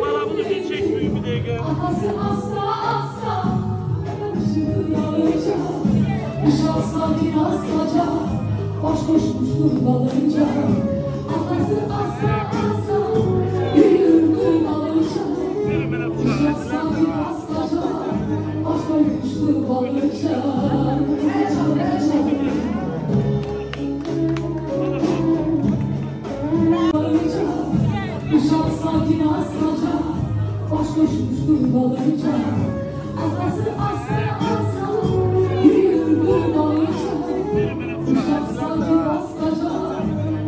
Bana bunu bir çekmeyin bir dakika. Atası asla asla yanacak. Uşaksa biraz saca baş koşmuştur balınca. Atası asla asla yürürdü balınca. Uşaksa biraz saca baş koşmuştur balınca. Uşak sakin asmaca baş koşmuştur balınca. Atası asla asla yürürdü balınca. Uşak sakin asmaca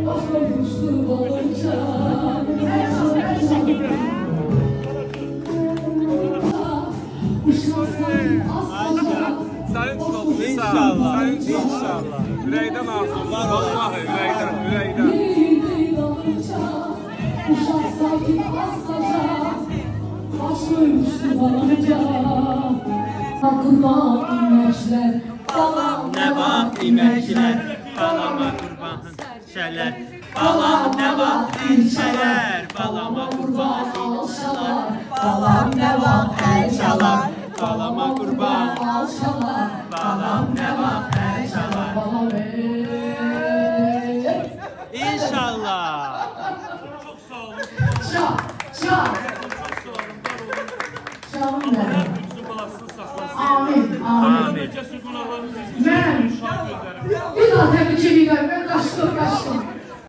baş koşmuştur balınca. Uşak sakin asmaca Senin olsun inşallah. Senin inşallah. Ürəkdən arzumlar vallahi ürəkdən. yürüdü balınca. Uşak sakin asmaca baş koşmuştur balınca. Kurban iməklər, balam Ne var imekler, balama kurban şeler. Balam ne var ilçeler, balama kurban ilçeler. Balam ne var el çalar, balama kurban. alşalar. Balam ne var el çalar. Balam